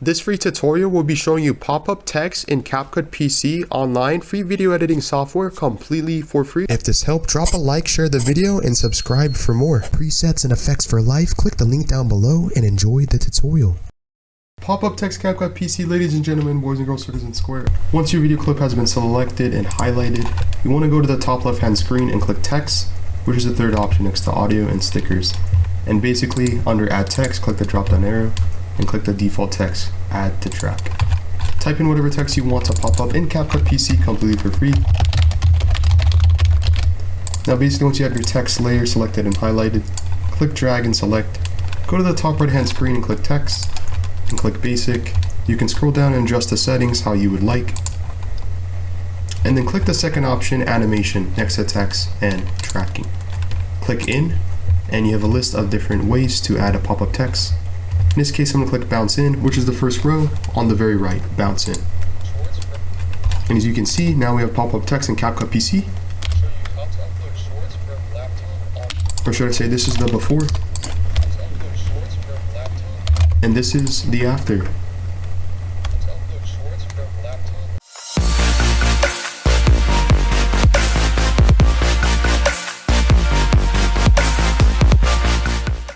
This free tutorial will be showing you pop-up text in Capcut PC online free video editing software completely for free. If this helped, drop a like, share the video, and subscribe for more. Presets and effects for life, click the link down below and enjoy the tutorial. Pop-up text Capcut PC, ladies and gentlemen, boys and girls, circles and square. Once your video clip has been selected and highlighted, you want to go to the top left hand screen and click text, which is the third option next to audio and stickers. And basically under add text, click the drop down arrow and click the default text, add to track. Type in whatever text you want to pop up in Capcut PC completely for free. Now basically once you have your text layer selected and highlighted, click drag and select. Go to the top right hand screen and click text and click basic. You can scroll down and adjust the settings how you would like. And then click the second option, animation, next to text and tracking. Click in and you have a list of different ways to add a pop-up text. In this case, I'm going to click bounce in, which is the first row on the very right, bounce in. And as you can see, now we have pop-up text in Capcut PC. Or should I say this is the before? And this is the after.